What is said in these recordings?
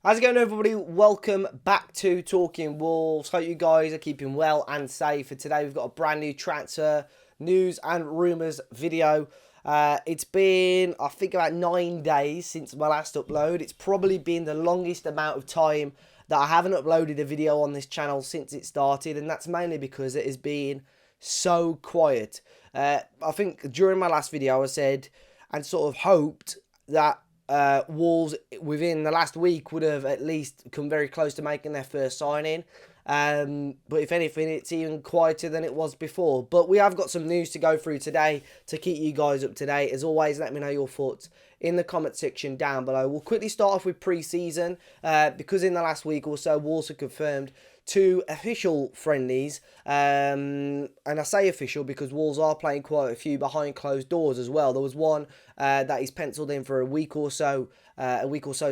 How's it going, everybody? Welcome back to Talking Wolves. Hope you guys are keeping well and safe. For today, we've got a brand new transfer news and rumours video. It's been, I think, about 9 days since my last upload. It's probably been the longest amount of time that I haven't uploaded a video on this channel since it started, and that's mainly because it has been so quiet. I think during my last video, I said and sort of hoped that Wolves within the last week would have at least come very close to making their first signing. But if anything, it's even quieter than it was before. But we have got some news to go through today to keep you guys up to date. As always, let me know your thoughts in the comment section down below. We'll quickly start off with pre-season because in the last week or so, Wolves have confirmed 2 official friendlies. And I say official because Wolves are playing quite a few behind closed doors as well. There was one that is penciled in for a week or so's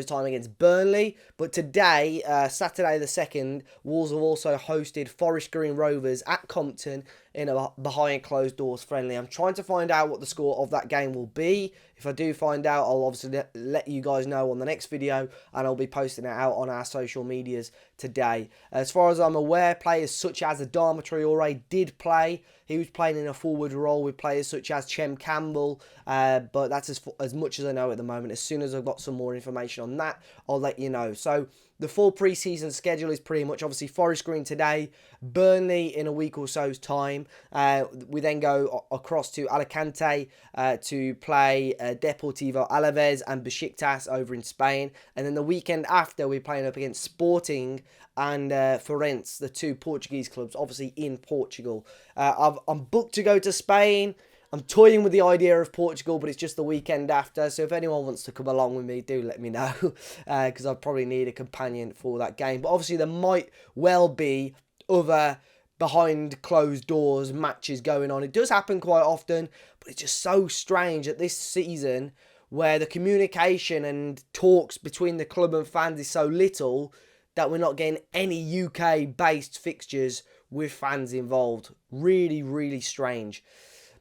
time against Burnley. But today, Saturday the 2nd, Wolves have also hosted Forest Green Rovers at Compton in a behind closed doors friendly. I'm trying to find out what the score of that game will be. If I do find out, I'll obviously let you guys know on the next video, and I'll be posting it out on our social medias today. As far as I'm aware, players such as Adama Traore did play. He was playing in a forward role with players such as Chem Campbell, but that's as much as I know at the moment. As soon as I've got some more information on that, I'll let you know. So the full pre-season schedule is pretty much obviously Forest Green today, Burnley in a week or so's time. We then go across to Alicante to play Deportivo Alaves and Besiktas over in Spain. And then the weekend after, we're playing up against Sporting and Farense, the 2 Portuguese clubs, obviously in Portugal. I'm booked to go to Spain. I'm toying with the idea of Portugal, but it's just the weekend after. So if anyone wants to come along with me, do let me know, because I probably need a companion for that game. But obviously there might well be other behind closed doors matches going on. It does happen quite often, but it's just so strange that this season, where the communication and talks between the club and fans is so little, that we're not getting any UK-based fixtures with fans involved. Really, really strange.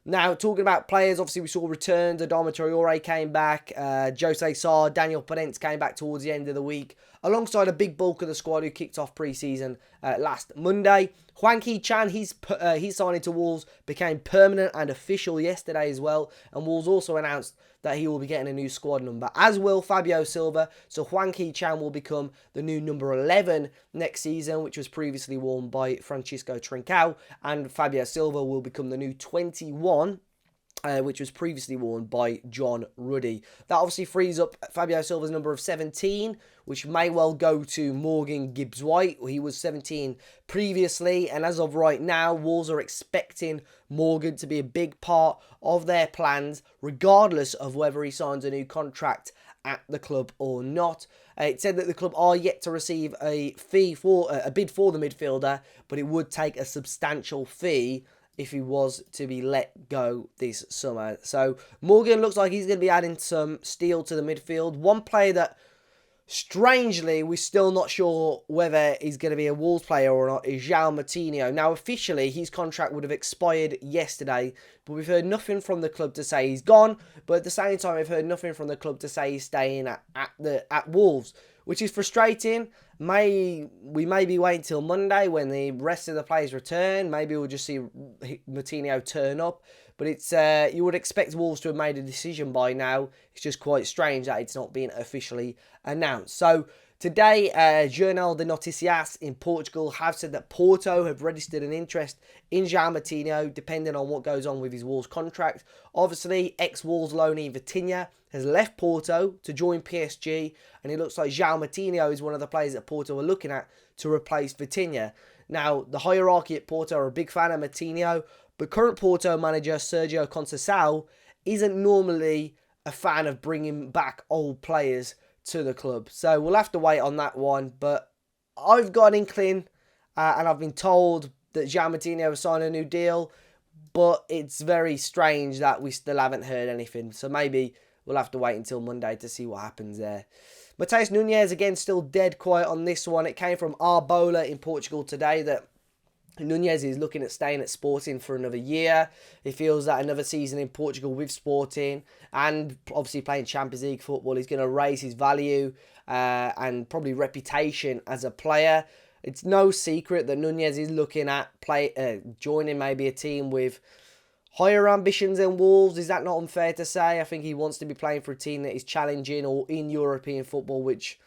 Now, talking about players, obviously we saw returns. Adama Traore came back. Jose Sarr, Daniel Parents came back towards the end of the week, alongside a big bulk of the squad who kicked off pre-season last Monday. Hwang Hee-chan, his signing to Wolves became permanent and official yesterday as well. And Wolves also announced that he will be getting a new squad number, as will Fabio Silva. So Hwang Hee-chan will become the new number 11 next season, which was previously worn by Francisco Trincao. And Fabio Silva will become the new 21, which was previously worn by John Ruddy. That obviously frees up Fabio Silva's number of 17, which may well go to Morgan Gibbs-White. He was 17 previously, and as of right now, Wolves are expecting Morgan to be a big part of their plans, regardless of whether he signs a new contract at the club or not. It said that the club are yet to receive a bid for the midfielder, but it would take a substantial fee if he was to be let go this summer. So Morgan looks like he's going to be adding some steel to the midfield. One player that, strangely, we're still not sure whether he's going to be a Wolves player or not is João Moutinho. Now, officially, his contract would have expired yesterday, but we've heard nothing from the club to say he's gone. But at the same time, we've heard nothing from the club to say he's staying at Wolves, which is frustrating. We may be waiting till Monday when the rest of the players return. Maybe we'll just see Moutinho turn up. But it's you would expect Wolves to have made a decision by now. It's just quite strange that it's not been officially announced. So today, Jornal de Noticias in Portugal have said that Porto have registered an interest in João Moutinho, depending on what goes on with his Wolves contract. Obviously, ex-Wolves loanee Vitinha has left Porto to join PSG, and it looks like João Moutinho is one of the players that Porto are looking at to replace Vitinha. Now, the hierarchy at Porto are a big fan of Moutinho, but current Porto manager Sergio Conceição isn't normally a fan of bringing back old players to the club. So we'll have to wait on that one. But I've got an inkling, and I've been told that João Moutinho has signed a new deal, but it's very strange that we still haven't heard anything. So maybe we'll have to wait until Monday to see what happens there. Matheus Nunes, again, still dead quiet on this one. It came from Arbola in Portugal today that Nunez is looking at staying at Sporting for another year. He feels that another season in Portugal with Sporting and obviously playing Champions League football is going to raise his value and probably reputation as a player. It's no secret that Nunez is looking at joining maybe a team with higher ambitions than Wolves. Is that not unfair to say? I think he wants to be playing for a team that is challenging or in European football, which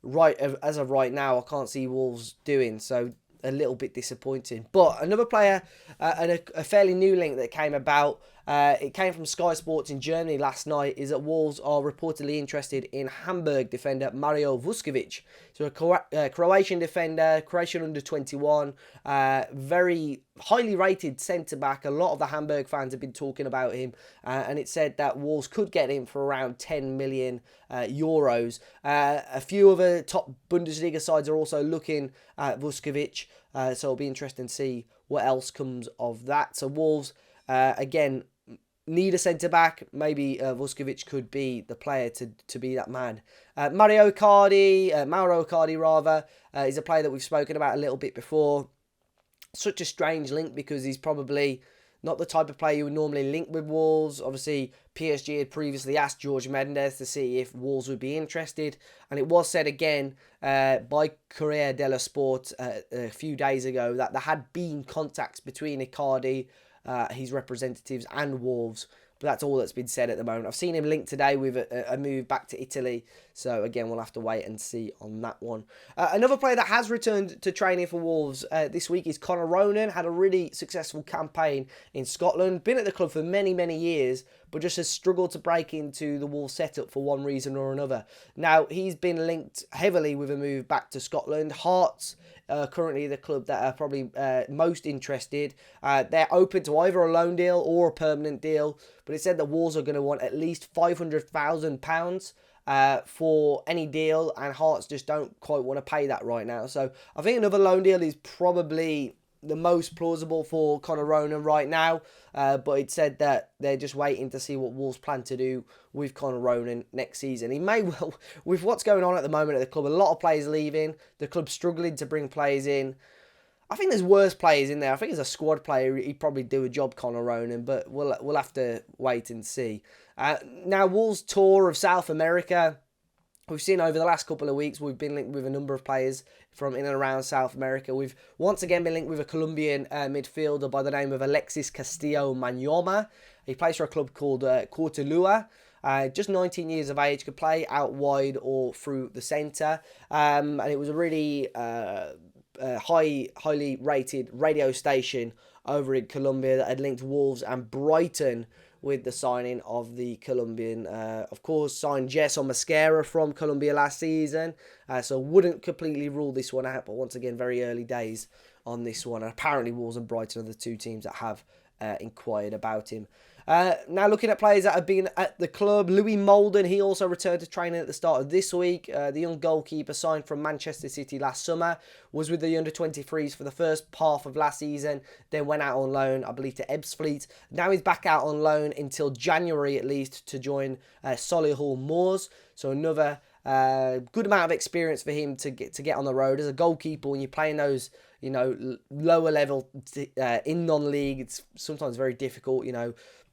as of right now, I can't see Wolves doing. So a little bit disappointing. But another player and a fairly new link that came about, it came from Sky Sports in Germany last night, is that Wolves are reportedly interested in Hamburg defender Mario Vuskovic. So a Croatian defender, Croatian under-21, very highly rated centre-back. A lot of the Hamburg fans have been talking about him, and it said that Wolves could get him for around 10 million euros. A few other top Bundesliga sides are also looking at Vuskovic, so it'll be interesting to see what else comes of that. So Wolves, again, need a centre-back. Maybe Vuskovic could be the player to be that man. Mauro Icardi, is a player that we've spoken about a little bit before. Such a strange link because he's probably not the type of player you would normally link with Wolves. Obviously, PSG had previously asked Jorge Mendes to see if Wolves would be interested. And it was said again by Corriere dello Sport a few days ago that there had been contacts between Icardi, his representatives, and Wolves. But that's all that's been said at the moment. I've seen him linked today with a move back to Italy. So, again, we'll have to wait and see on that one. Another player that has returned to training for Wolves this week is Conor Ronan. Had a really successful campaign in Scotland. Been at the club for many, many years, but just has struggled to break into the Wolves setup for one reason or another. Now, he's been linked heavily with a move back to Scotland. Hearts, currently the club that are probably most interested. They're open to either a loan deal or a permanent deal, but it said that Wolves are going to want at least £500,000 for any deal, and Hearts just don't quite want to pay that right now. So I think another loan deal is probably the most plausible for Conor Ronan right now, but it said that they're just waiting to see what Wolves plan to do with Conor Ronan next season. He may well, with what's going on at the moment at the club, a lot of players leaving, the club's struggling to bring players in. I think there's worse players in there. I think as a squad player, he'd probably do a job, Conor Ronan, but we'll have to wait and see. Now, Wolves' tour of South America. We've seen over the last couple of weeks, we've been linked with a number of players from in and around South America. We've once again been linked with a Colombian midfielder by the name of Alexis Castillo Manoma. He plays for a club called Cortuluá. Just 19 years of age, could play out wide or through the centre. And it was a really highly rated radio station over in Colombia that had linked Wolves and Brighton with the signing of the Colombian. Of course, signed Gerson Mosquera from Colombia last season, so wouldn't completely rule this one out, but once again, very early days on this one. And apparently Wolves and Brighton are the two teams that have inquired about him. Now looking at players that have been at the club, Louis Molden, he also returned to training at the start of this week. The young goalkeeper signed from Manchester City last summer, was with the under-23s for the first half of last season, then went out on loan, I believe, to Ebbsfleet. Now he's back out on loan until January at least to join Solihull Moors. So another good amount of experience for him to get on the road as a goalkeeper. When you're playing those, lower level in non-league, it's sometimes very difficult.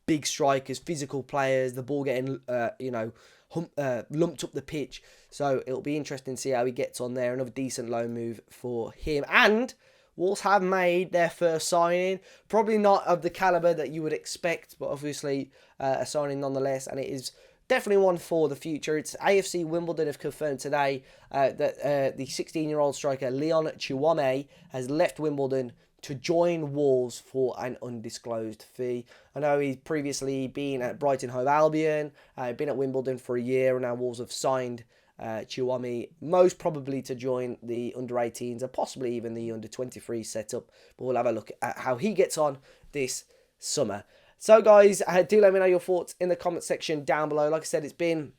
Big strikers, physical players, the ball getting lumped up the pitch. So it'll be interesting to see how he gets on there. Another decent loan move for him. And Wolves have made their first signing. Probably not of the calibre that you would expect, but obviously a signing nonetheless. And it is definitely one for the future. It's AFC Wimbledon have confirmed today that the 16-year-old striker Leon Chiwame has left Wimbledon to join Wolves for an undisclosed fee. I know he's previously been at Brighton Hove Albion, been at Wimbledon for a year, and now Wolves have signed Chiwame, most probably to join the under-18s and possibly even the under-23 setup. But we'll have a look at how he gets on this summer. So guys, do let me know your thoughts in the comment section down below. Like I said, it's been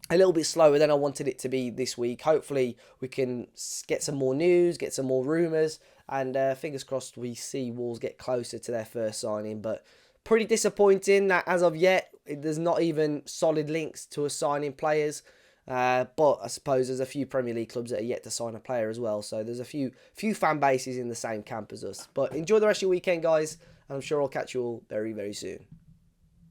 a little bit slower than I wanted it to be this week. Hopefully we can get some more news, get some more rumours, and fingers crossed we see Wolves get closer to their first signing. But pretty disappointing that as of yet, there's not even solid links to us signing players. But I suppose there's a few Premier League clubs that are yet to sign a player as well. So there's a few fan bases in the same camp as us. But enjoy the rest of your weekend, guys. And I'm sure I'll catch you all very, very soon.